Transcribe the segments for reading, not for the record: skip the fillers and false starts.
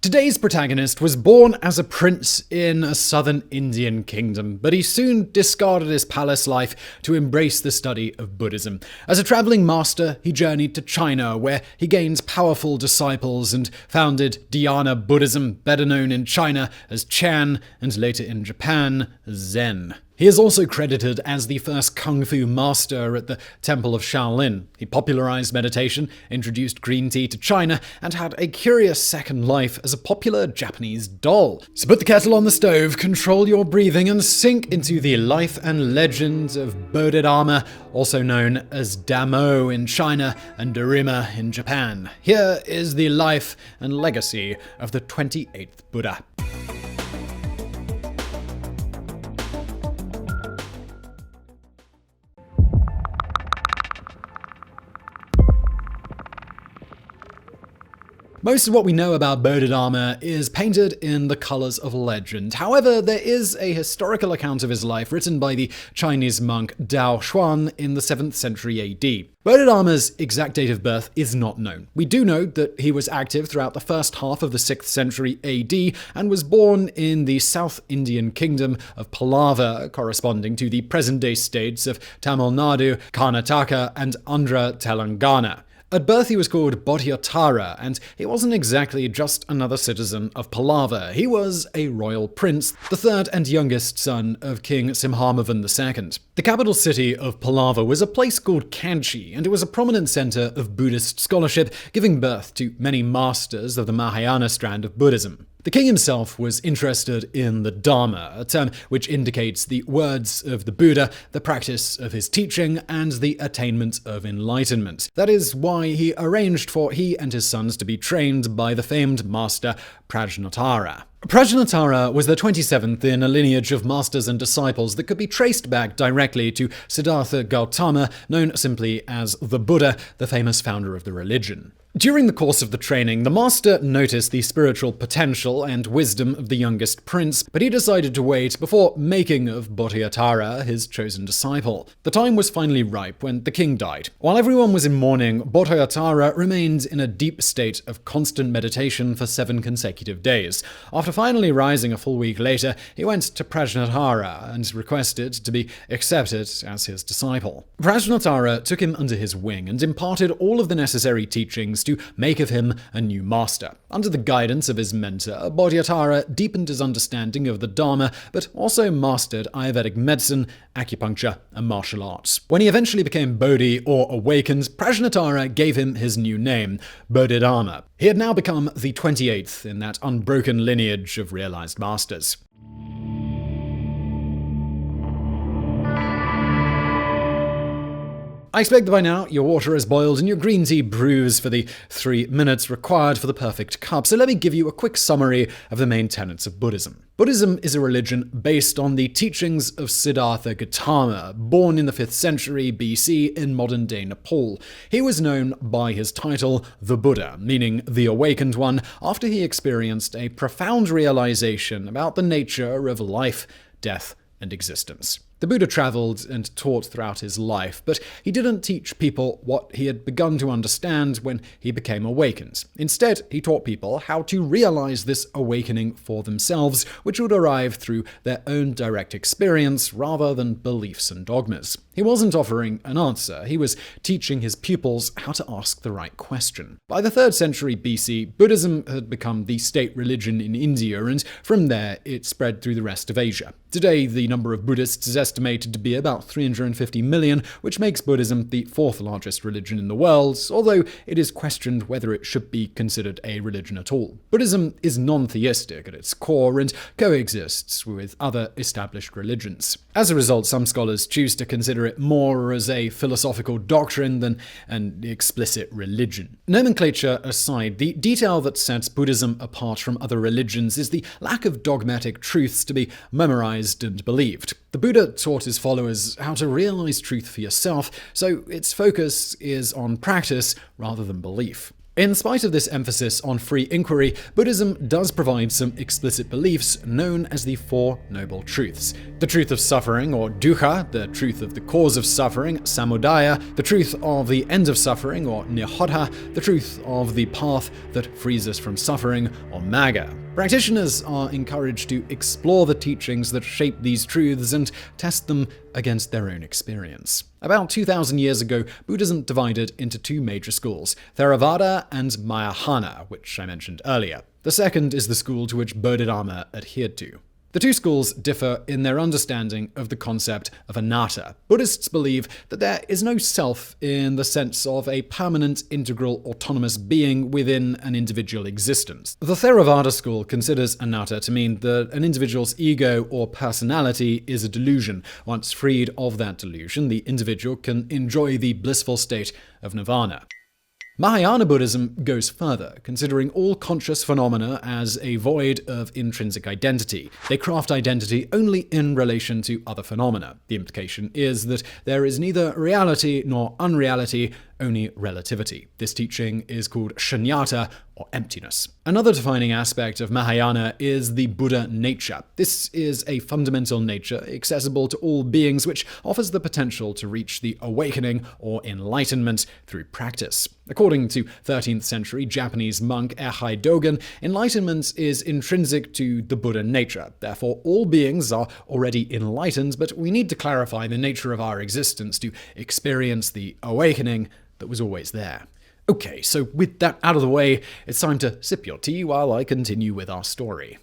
Today's protagonist was born as a prince in a southern Indian kingdom, but he soon discarded his palace life to embrace the study of Buddhism. As a traveling master, he journeyed to China, where he gained powerful disciples and founded Dhyana Buddhism, better known in China as Chan, and later in Japan as Zen. He is also credited as the first kung fu master at the Temple of Shaolin. He popularized meditation, introduced green tea to China, and had a curious second life as a popular Japanese doll. So put the kettle on the stove, control your breathing, and sink into the life and legends of Bodhidharma, also known as Damo in China and Daruma in Japan. Here is the life and legacy of the 28th Buddha. Most of what we know about Bodhidharma is painted in the colors of legend. However, there is a historical account of his life written by the Chinese monk Dao Xuan in the 7th century AD. Bodhidharma's exact date of birth is not known. We do know that he was active throughout the first half of the 6th century AD and was born in the South Indian kingdom of Pallava, corresponding to the present-day states of Tamil Nadu, Karnataka, and Andhra Telangana. At birth, he was called Bodhidharma, and he wasn't exactly just another citizen of Pallava. He was a royal prince, the third and youngest son of King Simhamavan II. The capital city of Pallava was a place called Kanchi, and it was a prominent center of Buddhist scholarship, giving birth to many masters of the Mahayana strand of Buddhism. The king himself was interested in the Dharma, a term which indicates the words of the Buddha, the practice of his teaching, and the attainment of enlightenment. That is why he arranged for he and his sons to be trained by the famed master Prajnatara. Prajnatara was the 27th in a lineage of masters and disciples that could be traced back directly to Siddhartha Gautama, known simply as the Buddha, the famous founder of the religion. During the course of the training, the master noticed the spiritual potential and wisdom of the youngest prince, but he decided to wait before making of Bodhidharma his chosen disciple. The time was finally ripe when the king died. While everyone was in mourning, Bodhidharma remained in a deep state of constant meditation for 7 consecutive days. After finally rising a full week later, he went to Prajnatara and requested to be accepted as his disciple. Prajnatara took him under his wing and imparted all of the necessary teachings to make of him a new master. Under the guidance of his mentor, Bodhidharma deepened his understanding of the Dharma, but also mastered Ayurvedic medicine, acupuncture, and martial arts. When he eventually became Bodhi, or awakened, Prajnatara gave him his new name, Bodhidharma. He had now become the 28th in that unbroken lineage of realized masters. I expect that by now your water is boiled and your green tea brews for the 3 minutes required for the perfect cup, so let me give you a quick summary of the main tenets of Buddhism. Buddhism is a religion based on the teachings of Siddhartha Gautama, born in the 5th century BC in modern-day Nepal. He was known by his title, the Buddha, meaning the awakened one, after he experienced a profound realization about the nature of life, death, and existence. The Buddha traveled and taught throughout his life, but he didn't teach people what he had begun to understand when he became awakened. Instead, he taught people how to realize this awakening for themselves, which would arrive through their own direct experience rather than beliefs and dogmas. He wasn't offering an answer, he was teaching his pupils how to ask the right question. By the 3rd century BC, Buddhism had become the state religion in India, and from there it spread through the rest of Asia. Today, the number of Buddhists is estimated to be about 350 million, which makes Buddhism the 4th largest religion in the world, although it is questioned whether it should be considered a religion at all. Buddhism is non-theistic at its core and coexists with other established religions. As a result, some scholars choose to consider it more as a philosophical doctrine than an explicit religion. Nomenclature aside, the detail that sets Buddhism apart from other religions is the lack of dogmatic truths to be memorized and believed. The Buddha taught his followers how to realize truth for yourself, so its focus is on practice rather than belief. In spite of this emphasis on free inquiry, Buddhism does provide some explicit beliefs known as the Four Noble Truths. The truth of suffering, or dukkha, the truth of the cause of suffering, samudaya, the truth of the end of suffering, or nirodha, the truth of the path that frees us from suffering, or magga. Practitioners are encouraged to explore the teachings that shape these truths and test them against their own experience. About 2,000 years ago, Buddhism divided into two major schools, Theravada and Mahayana, which I mentioned earlier. The second is the school to which Bodhidharma adhered to. The two schools differ in their understanding of the concept of anatta. Buddhists believe that there is no self in the sense of a permanent, integral, autonomous being within an individual existence. The Theravada school considers anatta to mean that an individual's ego or personality is a delusion. Once freed of that delusion, the individual can enjoy the blissful state of nirvana. Mahayana Buddhism goes further, considering all conscious phenomena as a void of intrinsic identity. They craft identity only in relation to other phenomena. The implication is that there is neither reality nor unreality, only relativity. This teaching is called shunyata, or emptiness. Another defining aspect of Mahayana is the Buddha nature. This is a fundamental nature accessible to all beings, which offers the potential to reach the awakening or enlightenment through practice. According to 13th century Japanese monk Ehai Dogen, enlightenment is intrinsic to the Buddha nature. Therefore, all beings are already enlightened, but we need to clarify the nature of our existence to experience the awakening that was always there. Okay, so with that out of the way, it's time to sip your tea while I continue with our story.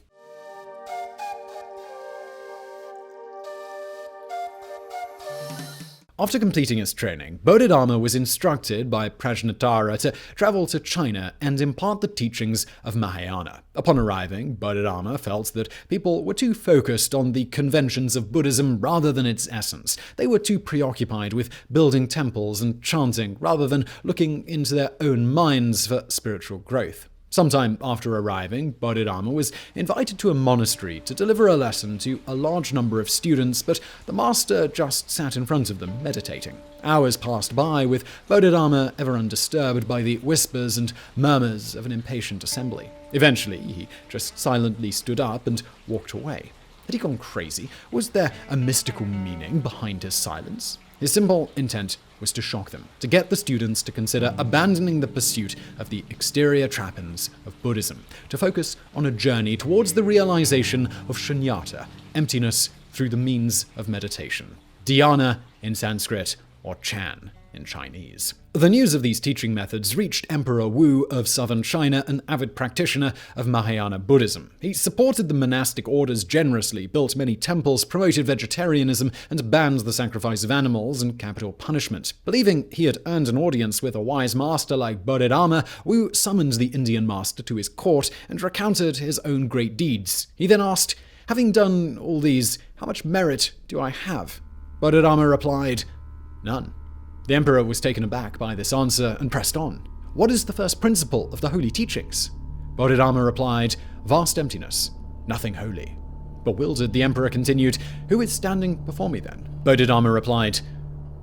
After completing his training, Bodhidharma was instructed by Prajnatara to travel to China and impart the teachings of Mahayana. Upon arriving, Bodhidharma felt that people were too focused on the conventions of Buddhism rather than its essence. They were too preoccupied with building temples and chanting rather than looking into their own minds for spiritual growth. Sometime after arriving, Bodhidharma was invited to a monastery to deliver a lesson to a large number of students, but the master just sat in front of them, meditating. Hours passed by, with Bodhidharma ever undisturbed by the whispers and murmurs of an impatient assembly. Eventually, he just silently stood up and walked away. Had he gone crazy? Was there a mystical meaning behind his silence? His simple intent was to shock them, to get the students to consider abandoning the pursuit of the exterior trappings of Buddhism, to focus on a journey towards the realization of shunyata, emptiness through the means of meditation. Dhyana in Sanskrit, or Chan in Chinese. The news of these teaching methods reached Emperor Wu of southern China, an avid practitioner of Mahayana Buddhism. He supported the monastic orders generously, built many temples, promoted vegetarianism, and banned the sacrifice of animals and capital punishment. Believing he had earned an audience with a wise master like Bodhidharma, Wu summoned the Indian master to his court and recounted his own great deeds. He then asked, "Having done all these, how much merit do I have?" Bodhidharma replied, "None." The emperor was taken aback by this answer and pressed on. "What is the first principle of the holy teachings?" Bodhidharma replied, "Vast emptiness, nothing holy." Bewildered, the emperor continued, "Who is standing before me then?" Bodhidharma replied,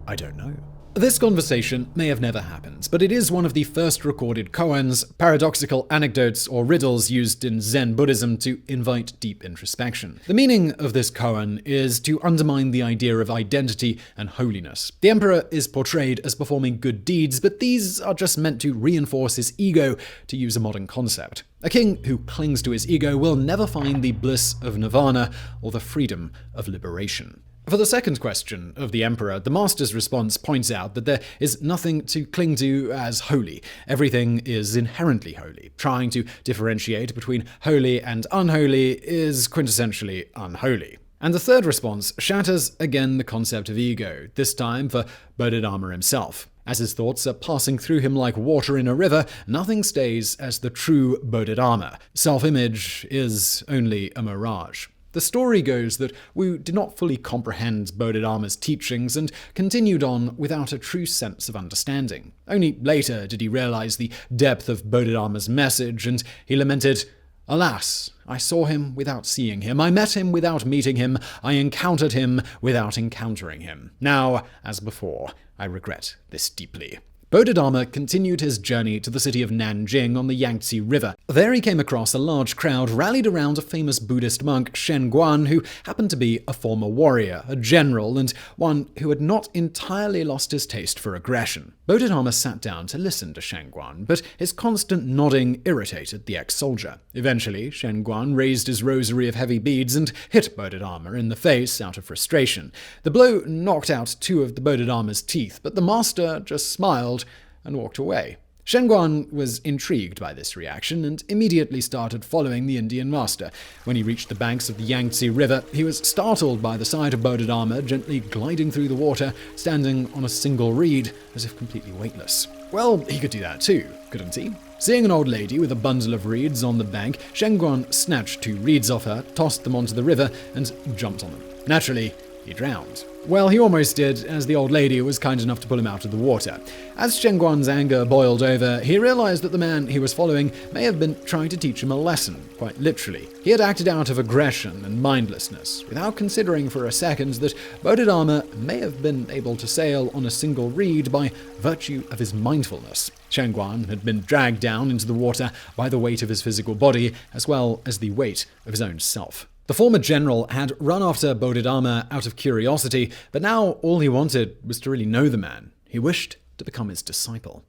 "I don't know." This conversation may have never happened, but it is one of the first recorded koans, paradoxical anecdotes or riddles used in Zen Buddhism to invite deep introspection. The meaning of this koan is to undermine the idea of identity and holiness. The emperor is portrayed as performing good deeds, but these are just meant to reinforce his ego, to use a modern concept. A king who clings to his ego will never find the bliss of nirvana or the freedom of liberation. For the second question of the emperor, the master's response points out that there is nothing to cling to as holy. Everything is inherently holy. Trying to differentiate between holy and unholy is quintessentially unholy. And the third response shatters again the concept of ego, this time for Bodhidharma himself. As his thoughts are passing through him like water in a river, nothing stays as the true Bodhidharma. Self-image is only a mirage. The story goes that Wu did not fully comprehend Bodhidharma's teachings and continued on without a true sense of understanding. Only later did he realize the depth of Bodhidharma's message, and he lamented, "Alas, I saw him without seeing him. I met him without meeting him. I encountered him without encountering him. Now, as before, I regret this deeply." Bodhidharma continued his journey to the city of Nanjing on the Yangtze River. There he came across a large crowd rallied around a famous Buddhist monk, Shenguang, who happened to be a former warrior, a general, and one who had not entirely lost his taste for aggression. Bodhidharma sat down to listen to Shenguang, but his constant nodding irritated the ex-soldier. Eventually, Shenguang raised his rosary of heavy beads and hit Bodhidharma in the face out of frustration. The blow knocked out two of the Bodhidharma's teeth, but the master just smiled and walked away. Shenguang was intrigued by this reaction and immediately started following the Indian master. When he reached the banks of the Yangtze River, he was startled by the sight of Bodhidharma gently gliding through the water, standing on a single reed, as if completely weightless. Well, he could do that too, couldn't he? Seeing an old lady with a bundle of reeds on the bank, Shenguang snatched 2 reeds off her, tossed them onto the river, and jumped on them. Naturally, he drowned. Well, he almost did, as the old lady was kind enough to pull him out of the water. As Shenguang's anger boiled over, he realized that the man he was following may have been trying to teach him a lesson, quite literally. He had acted out of aggression and mindlessness, without considering for a second that Bodhidharma may have been able to sail on a single reed by virtue of his mindfulness. Shenguang had been dragged down into the water by the weight of his physical body, as well as the weight of his own self. The former general had run after Bodhidharma out of curiosity, but now all he wanted was to really know the man. He wished to become his disciple.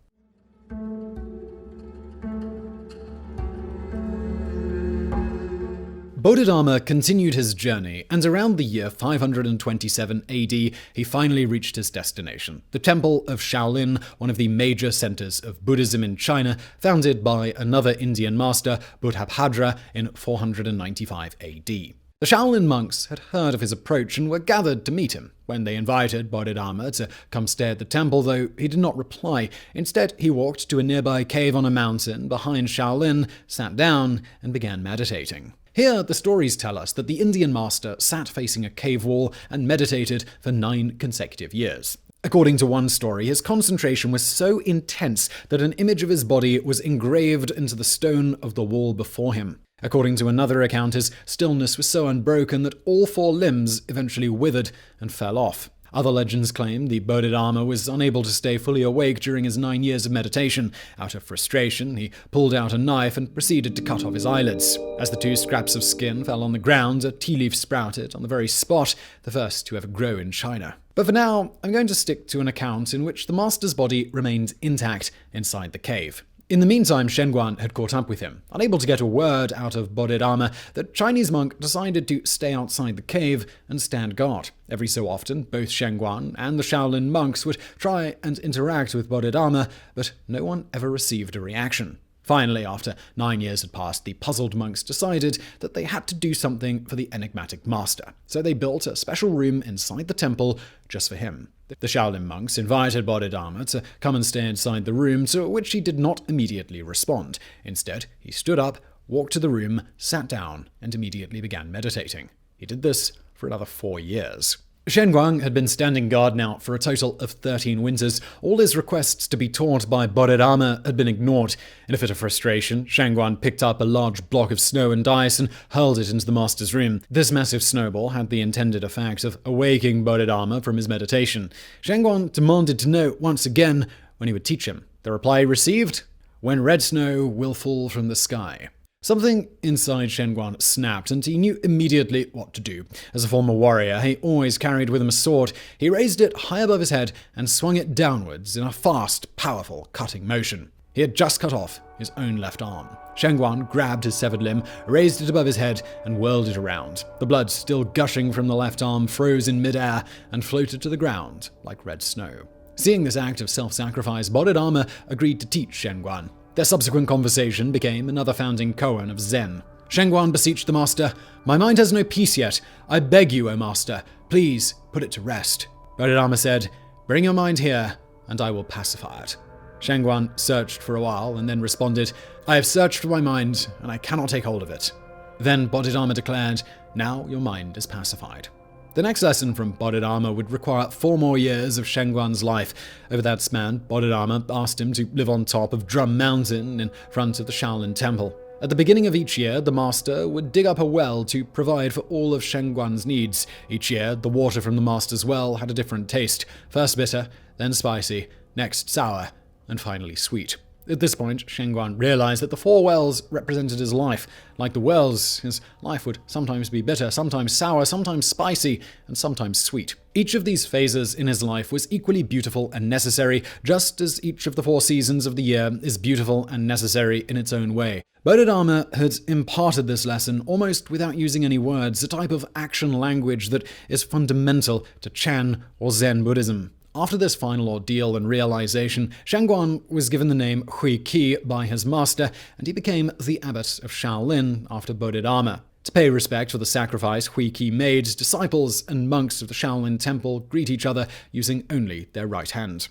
Bodhidharma continued his journey, and around the year 527 AD, he finally reached his destination, the temple of Shaolin, one of the major centers of Buddhism in China, founded by another Indian master, Buddhabhadra, in 495 AD. The Shaolin monks had heard of his approach and were gathered to meet him. When they invited Bodhidharma to come stay at the temple, though, he did not reply. Instead, he walked to a nearby cave on a mountain behind Shaolin, sat down, and began meditating. Here, the stories tell us that the Indian master sat facing a cave wall and meditated for 9 consecutive years. According to one story, his concentration was so intense that an image of his body was engraved into the stone of the wall before him. According to another account, his stillness was so unbroken that all 4 limbs eventually withered and fell off. Other legends claim the Bodhidharma was unable to stay fully awake during his 9 years of meditation. Out of frustration, he pulled out a knife and proceeded to cut off his eyelids. As the 2 scraps of skin fell on the ground, a tea leaf sprouted on the very spot, the first to ever grow in China. But for now, I'm going to stick to an account in which the master's body remained intact inside the cave. In the meantime, Shenguang had caught up with him. Unable to get a word out of Bodhidharma, the Chinese monk decided to stay outside the cave and stand guard. Every so often, both Shenguang and the Shaolin monks would try and interact with Bodhidharma, but no one ever received a reaction. Finally, after 9 years had passed, the puzzled monks decided that they had to do something for the enigmatic master. So they built a special room inside the temple just for him. The Shaolin monks invited Bodhidharma to come and stay inside the room, to which he did not immediately respond. Instead, he stood up, walked to the room, sat down, and immediately began meditating. He did this for another 4 years. Shenguang had been standing guard now for a total of 13 winters. All his requests to be taught by Bodhidharma had been ignored. In a fit of frustration, Shenguang picked up a large block of snow and ice and hurled it into the master's room. This massive snowball had the intended effect of awaking Bodhidharma from his meditation. Shenguang demanded to know once again when he would teach him. The reply he received: "When red snow will fall from the sky." Something inside Shenguang snapped, and he knew immediately what to do. As a former warrior, he always carried with him a sword. He raised it high above his head and swung it downwards in a fast, powerful, cutting motion. He had just cut off his own left arm. Shenguang grabbed his severed limb, raised it above his head, and whirled it around. The blood still gushing from the left arm froze in midair and floated to the ground like red snow. Seeing this act of self-sacrifice, Bodhidharma agreed to teach Shenguang. Their subsequent conversation became another founding koan of Zen. Shenguang beseeched the master, "My mind has no peace yet. I beg you, O master, please put it to rest." Bodhidharma said, "Bring your mind here, and I will pacify it." Shenguang searched for a while and then responded, "I have searched for my mind, and I cannot take hold of it." Then Bodhidharma declared, "Now your mind is pacified." The next lesson from Bodhidharma would require 4 more years of Shenguang's life. Over that span, Bodhidharma asked him to live on top of Drum Mountain in front of the Shaolin Temple. At the beginning of each year, the master would dig up a well to provide for all of Shenguang's needs. Each year, the water from the master's well had a different taste. First bitter, then spicy, next sour, and finally sweet. At this point, Shenguang realized that the four wells represented his life. Like the wells, his life would sometimes be bitter, sometimes sour, sometimes spicy, and sometimes sweet. Each of these phases in his life was equally beautiful and necessary, just as each of the 4 seasons of the year is beautiful and necessary in its own way. Bodhidharma had imparted this lesson almost without using any words, a type of action language that is fundamental to Chan or Zen Buddhism. After this final ordeal and realization, Shenguang was given the name Hui Qi by his master, and he became the abbot of Shaolin after Bodhidharma. To pay respect for the sacrifice Hui Qi made, disciples and monks of the Shaolin temple greet each other using only their right hand.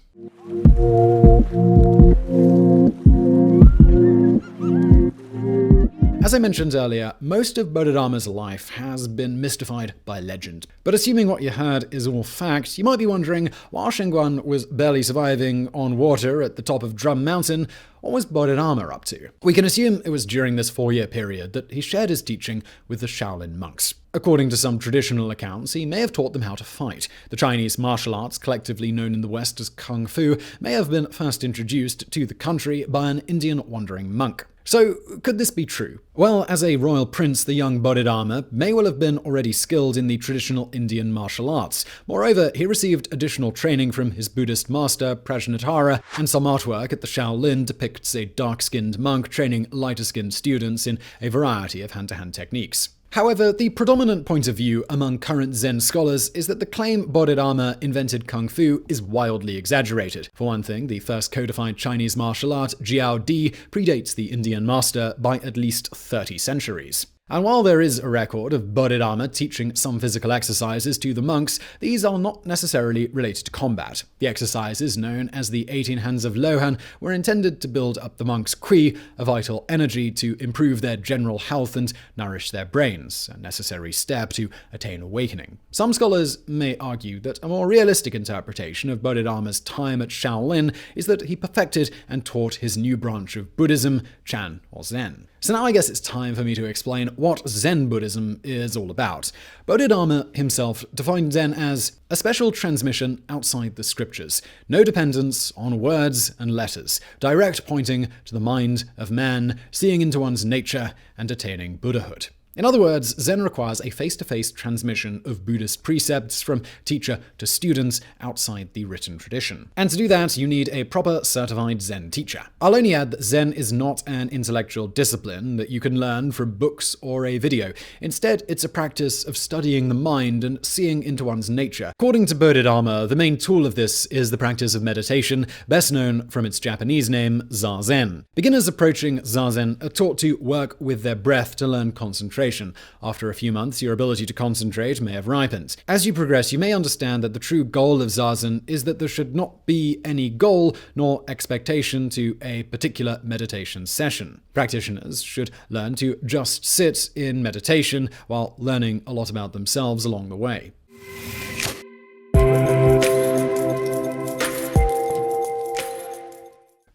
As I mentioned earlier, most of Bodhidharma's life has been mystified by legend. But assuming what you heard is all fact, you might be wondering, while Shenguang was barely surviving on water at the top of Drum Mountain, what was Bodhidharma up to? We can assume it was during this 4-year period that he shared his teaching with the Shaolin monks. According to some traditional accounts, he may have taught them how to fight. The Chinese martial arts, collectively known in the West as Kung Fu, may have been first introduced to the country by an Indian wandering monk. So, could this be true? Well, as a royal prince, the young Bodhidharma may well have been already skilled in the traditional Indian martial arts. Moreover, he received additional training from his Buddhist master, Prajnatara, and some artwork at the Shaolin depicts a dark-skinned monk training lighter-skinned students in a variety of hand-to-hand techniques. However, the predominant point of view among current Zen scholars is that the claim Bodhidharma invented Kung Fu is wildly exaggerated. For one thing, the first codified Chinese martial art, Jiao Di, predates the Indian master by at least 30 centuries. And while there is a record of Bodhidharma teaching some physical exercises to the monks, these are not necessarily related to combat. The exercises, known as the 18 Hands of Lohan, were intended to build up the monks' qi, a vital energy to improve their general health and nourish their brains, a necessary step to attain awakening. Some scholars may argue that a more realistic interpretation of Bodhidharma's time at Shaolin is that he perfected and taught his new branch of Buddhism, Chan or Zen. So now I guess it's time for me to explain what Zen Buddhism is all about. Bodhidharma himself defined Zen as a special transmission outside the scriptures, no dependence on words and letters, direct pointing to the mind of man, seeing into one's nature, and attaining Buddhahood. In other words, Zen requires a face-to-face transmission of Buddhist precepts from teacher to students outside the written tradition. And to do that, you need a proper certified Zen teacher. I'll only add that Zen is not an intellectual discipline that you can learn from books or a video. Instead, it's a practice of studying the mind and seeing into one's nature. According to Bodhidharma, the main tool of this is the practice of meditation, best known from its Japanese name, Zazen. Beginners approaching Zazen are taught to work with their breath to learn concentration. After a few months, your ability to concentrate may have ripened. As you progress, you may understand that the true goal of Zazen is that there should not be any goal nor expectation to a particular meditation session. Practitioners should learn to just sit in meditation while learning a lot about themselves along the way.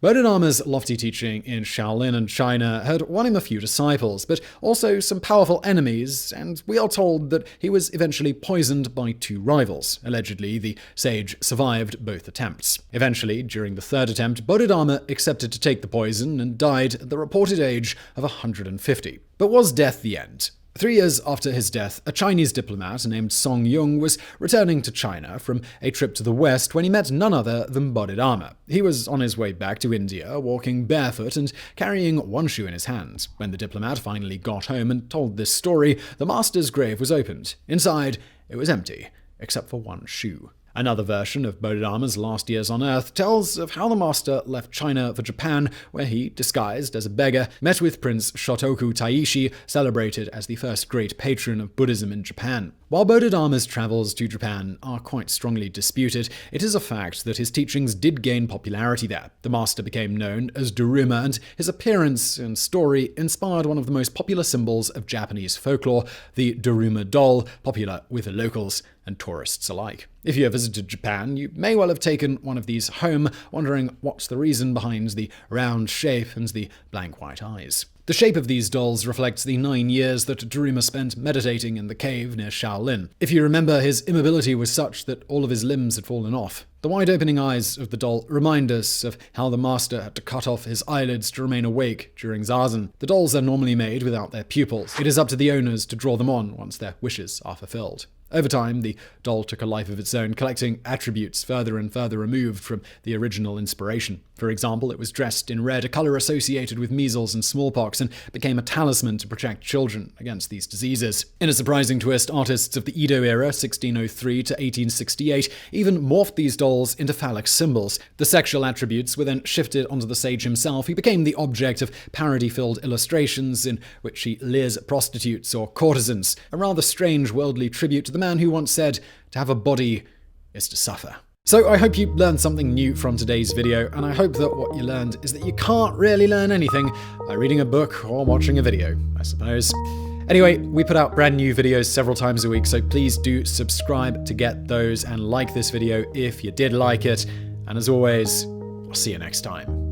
Bodhidharma's lofty teaching in Shaolin and China had won him a few disciples, but also some powerful enemies, and we are told that he was eventually poisoned by 2 rivals. Allegedly, the sage survived both attempts. Eventually, during the 3rd attempt, Bodhidharma accepted to take the poison and died at the reported age of 150. But was death the end? 3 years after his death, a Chinese diplomat named Song Yung was returning to China from a trip to the West when he met none other than Bodhidharma. He was on his way back to India, walking barefoot and carrying one shoe in his hand. When the diplomat finally got home and told this story, the master's grave was opened. Inside, it was empty, except for one shoe. Another version of Bodhidharma's last years on Earth tells of how the master left China for Japan, where he, disguised as a beggar, met with Prince Shotoku Taishi, celebrated as the first great patron of Buddhism in Japan. While Bodhidharma's travels to Japan are quite strongly disputed, it is a fact that his teachings did gain popularity there. The master became known as Daruma, and his appearance and story inspired one of the most popular symbols of Japanese folklore, the Daruma doll, popular with the locals and tourists alike. If you have visited Japan, you may well have taken one of these home, wondering what's the reason behind the round shape and the blank white eyes. The shape of these dolls reflects the 9 years that Daruma spent meditating in the cave near Shaolin. If you remember, his immobility was such that all of his limbs had fallen off. The wide-opening eyes of the doll remind us of how the master had to cut off his eyelids to remain awake during zazen. The dolls are normally made without their pupils. It is up to the owners to draw them on once their wishes are fulfilled. Over time, the doll took a life of its own, collecting attributes further and further removed from the original inspiration. For example, it was dressed in red, a color associated with measles and smallpox, and became a talisman to protect children against these diseases. In a surprising twist, artists of the Edo era, 1603 to 1868, even morphed these dolls into phallic symbols. The sexual attributes were then shifted onto the sage himself, who became the object of parody-filled illustrations in which he leers at prostitutes or courtesans, a rather strange worldly tribute to the man who once said, "To have a body is to suffer." So I hope you learned something new from today's video, and I hope that what you learned is that you can't really learn anything by reading a book or watching a video, I suppose. Anyway, we put out brand new videos several times a week, so please do subscribe to get those and like this video if you did like it. And as always, I'll see you next time.